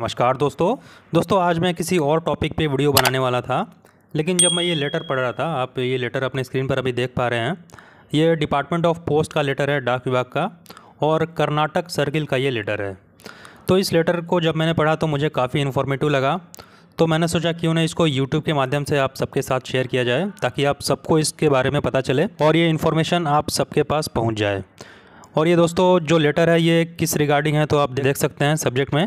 नमस्कार दोस्तों आज मैं किसी और टॉपिक पे वीडियो बनाने वाला था, लेकिन जब मैं ये लेटर पढ़ रहा था, आप ये लेटर अपने स्क्रीन पर अभी देख पा रहे हैं। ये डिपार्टमेंट ऑफ पोस्ट का लेटर है, डाक विभाग का, और कर्नाटक सर्किल का ये लेटर है। तो इस लेटर को जब मैंने पढ़ा तो मुझे काफ़ी इन्फॉर्मेटिव लगा, तो मैंने सोचा क्यों ना इसको यूट्यूब के माध्यम से आप सबके साथ शेयर किया जाए, ताकि आप सबको इसके बारे में पता चले और ये इन्फॉर्मेशन आप सबके पास पहुँच जाए। और ये दोस्तों जो लेटर है ये किस रिगार्डिंग है, तो आप देख सकते हैं सब्जेक्ट में,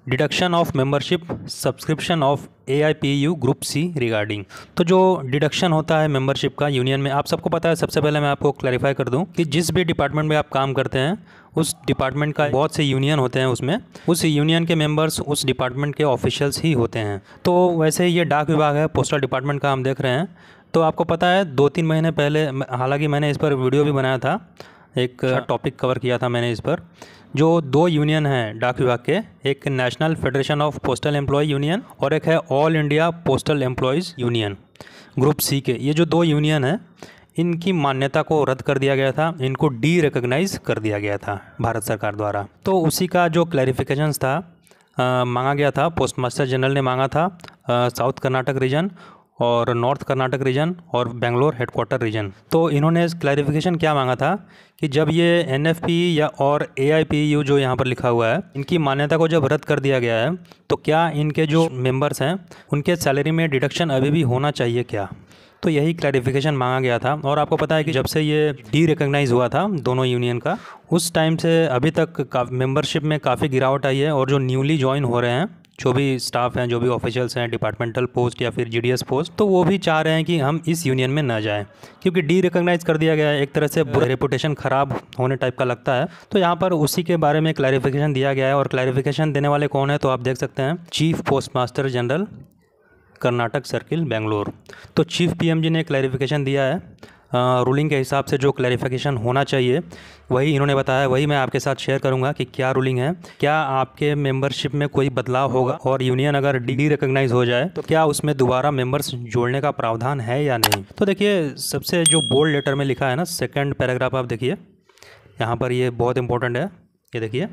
deduction of membership subscription of AIPU group C regarding. तो जो डिडक्शन होता है मेंबरशिप का यूनियन में, आप सबको पता है। सबसे पहले मैं आपको क्लैरिफाई कर दूं कि जिस भी डिपार्टमेंट में आप काम करते हैं उस डिपार्टमेंट का बहुत से यूनियन होते हैं, उसमें उस यूनियन के मेंबर्स उस डिपार्टमेंट के ऑफिशियल्स ही होते हैं। तो वैसे ये डाक विभाग है, पोस्टल डिपार्टमेंट का हम देख रहे हैं। तो आपको पता है 2-3 महीने पहले, हालांकि मैंने इस पर वीडियो भी बनाया था, एक टॉपिक कवर किया था मैंने इस पर। जो 2 यूनियन हैं डाक विभाग के, एक national federation of postal employee union और एक है all India postal employees union group C के। ये जो 2 यूनियन हैं, इनकी मान्यता को रद्द कर दिया गया था, इनको डी रिकॉग्नाइज कर दिया गया था भारत सरकार द्वारा। तो उसी का जो क्लैरिफिकेशंस था मांगा गया था, पोस्ट मास्टर जनरल ने मांगा था साउथ कर्नाटक रीजन और नॉर्थ कर्नाटक रीजन और बेंगलोर हेडक्वार्टर रीजन। तो इन्होंने क्लैरिफिकेशन क्या मांगा था कि जब ये NFP या और AIPU जो यहाँ पर लिखा हुआ है, इनकी मान्यता को जब रद्द कर दिया गया है, तो क्या इनके जो मेंबर्स हैं उनके सैलरी में डिडक्शन अभी भी होना चाहिए क्या? तो यही क्लैरिफिकेशन मांगा गया था। और आपको पता है कि जब से ये डी रिकॉग्नाइज हुआ था दोनों यूनियन का, उस टाइम से अभी तक मेंबरशिप में काफ़ी गिरावट आई है। और जो न्यूली ज्वाइन हो रहे हैं, जो भी स्टाफ हैं, जो भी ऑफिशियल्स हैं, डिपार्टमेंटल पोस्ट या फिर GDS पोस्ट, तो वो भी चाह रहे हैं कि हम इस यूनियन में ना जाएं, क्योंकि डी रिकॉग्नाइज कर दिया गया है। एक तरह से रेपुटेशन ख़राब होने टाइप का लगता है। तो यहाँ पर उसी के बारे में क्लैरिफिकेशन दिया गया है। और क्लैरिफिकेशन देने वाले कौन है, तो आप देख सकते हैं, chief post master general Karnataka circle Bangalore. तो चीफ PMG ने क्लैरिफिकेशन दिया है। रूलिंग के हिसाब से जो क्लैरिफिकेशन होना चाहिए वही इन्होंने बताया, वही मैं आपके साथ शेयर करूंगा कि क्या रूलिंग है, क्या आपके मेंबरशिप में कोई बदलाव होगा, और यूनियन अगर डी रिकॉग्नाइज हो जाए तो क्या उसमें दोबारा मेंबर्स जोड़ने का प्रावधान है या नहीं। तो देखिए, सबसे जो बोल्ड लेटर में लिखा है ना, सेकंड पैराग्राफ आप देखिए, यहाँ पर ये बहुत इंपॉर्टेंट है। ये देखिए,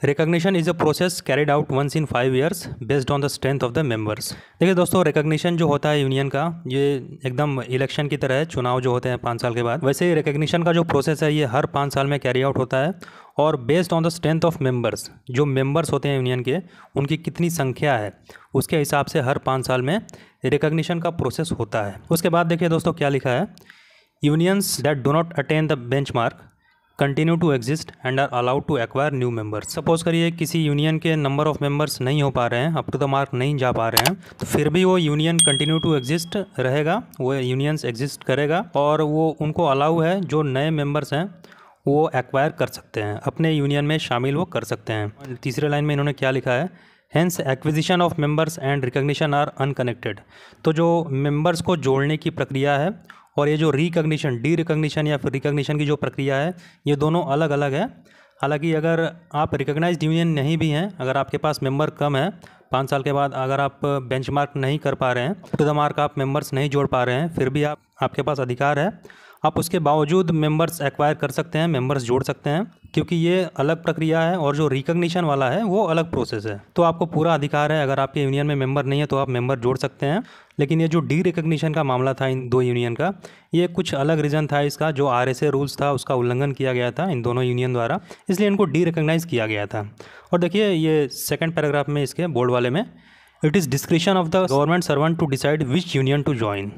recognition is a process carried out once in 5 years based on the strength of the members. देखिए दोस्तों, रिकॉग्निशन जो होता है यूनियन का, ये एकदम इलेक्शन की तरह है, चुनाव जो होते हैं 5 साल के बाद, वैसे ही रिकॉग्निशन का जो प्रोसेस है ये हर 5 साल में कैरी आउट होता है। और based on the strength of members, जो मेंबर्स होते हैं यूनियन के, उनकी कितनी संख्या है, उसके हिसाब से हर 5 साल में रिकॉग्निशन का प्रोसेस होता है। उसके बाद देखिए दोस्तों क्या लिखा है, unions that do not attain the benchmark continue to exist and are allowed to acquire new members. Suppose करिए किसी यूनियन के नंबर ऑफ मेंबर्स नहीं हो पा रहे हैं, अप टू द मार्क नहीं जा पा रहे हैं, तो फिर भी वो यूनियन कंटिन्यू टू एग्जिस्ट रहेगा, वो यूनियंस एग्जिस्ट करेगा, और वो उनको अलाउ है, जो नए मेंबर्स हैं वो एक्वायर कर सकते हैं, अपने यूनियन में शामिल वो कर सकते हैं। तीसरे लाइन में इन्होंने क्या लिखा है, hence acquisition of members and recognition are unconnected. तो जो मेंबर्स को जोड़ने की प्रक्रिया है और ये जो रिकॉग्निशन, डी रिकॉग्निशन या फिर रिकॉग्निशन की जो प्रक्रिया है, ये दोनों अलग अलग है। हालांकि अगर आप रिकॉग्नाइज्ड यूनियन नहीं भी हैं, अगर आपके पास मेंबर कम है, 5 साल के बाद अगर आप बेंचमार्क नहीं कर पा रहे हैं, टू द मार्क आप मेंबर्स नहीं जोड़ पा रहे हैं, फिर भी आपके पास अधिकार है, आप उसके बावजूद मेंबर्स एक्वायर कर सकते हैं, मेंबर्स जोड़ सकते हैं, क्योंकि ये अलग प्रक्रिया है और जो रिकॉग्निशन वाला है वो अलग प्रोसेस है। तो आपको पूरा अधिकार है, अगर आपके यूनियन में मेंबर नहीं है तो आप मेंबर जोड़ सकते हैं। लेकिन ये जो डी रिकॉग्निशन का मामला था इन 2 यूनियन का, ये कुछ अलग रीज़न था इसका, जो RSA रूल्स था उसका उल्लंघन किया गया था इन दोनों यूनियन द्वारा, इसलिए इनको डी रिकॉग्नाइज किया गया था। और देखिए ये सेकंड पैराग्राफ में इसके बोर्ड वाले में, it is description of the government servant to decide which union to join.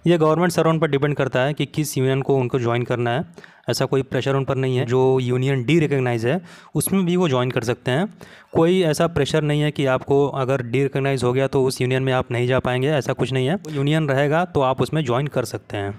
ये गवर्नमेंट सर्वेंट पर डिपेंड करता है कि किस यूनियन को उनको ज्वाइन करना है, ऐसा कोई प्रेशर उन पर नहीं है। जो यूनियन डी रिकॉग्नाइज है उसमें भी वो ज्वाइन कर सकते हैं, कोई ऐसा प्रेशर नहीं है कि आपको अगर डी रिकॉग्नाइज हो गया तो उस यूनियन में आप नहीं जा पाएंगे, ऐसा कुछ नहीं है। यूनियन रहेगा तो आप उसमें ज्वाइन कर सकते हैं।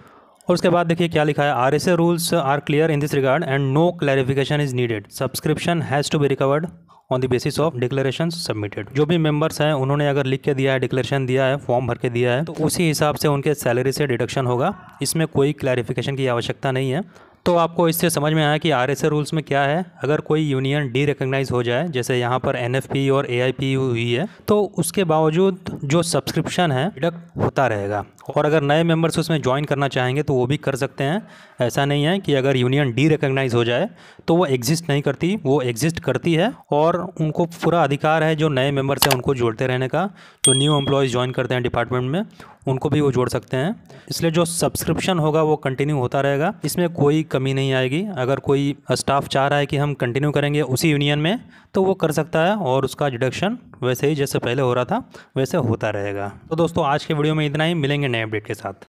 और उसके बाद देखिए क्या लिखा है, RSA rules are clear in this regard and no clarification is needed, subscription has to be recovered on the basis of declaration submitted. जो भी मेंबर्स हैं उन्होंने अगर लिख के दिया है, डिक्लेरेशन दिया है, फॉर्म भर के दिया है, तो उसी हिसाब से उनके सैलरी से डिडक्शन होगा, इसमें कोई क्लैरिफिकेशन की आवश्यकता नहीं है। तो आपको इससे समझ में आया कि आरएसए रूल्स में क्या है। अगर कोई यूनियन डी रिकॉग्नाइज हो जाए, जैसे यहाँ पर एनएफपी और एआईपी हुई है, तो उसके बावजूद जो सब्सक्रिप्शन है डिडक्ट होता रहेगा। और अगर नए मेंबर्स उसमें ज्वाइन करना चाहेंगे तो वो भी कर सकते हैं। ऐसा नहीं है कि अगर यूनियन डी रिकॉग्नाइज हो जाए तो वो एग्जिस्ट नहीं करती, वो एग्जिस्ट करती है और उनको पूरा अधिकार है जो नए मेंबर्स हैं उनको जोड़ते रहने का। जो न्यू एम्प्लॉयज़ ज्वाइन करते हैं डिपार्टमेंट में उनको भी वो जोड़ सकते हैं। इसलिए जो सब्सक्रिप्शन होगा वो कंटिन्यू होता रहेगा, इसमें कोई कमी नहीं आएगी। अगर कोई स्टाफ चाह रहा है कि हम कंटिन्यू करेंगे उसी यूनियन में तो वो कर सकता है और उसका डिडक्शन वैसे ही जैसे पहले हो रहा था वैसे होता रहेगा। तो दोस्तों आज के वीडियो में इतना ही, मिलेंगे नए अपडेट के साथ।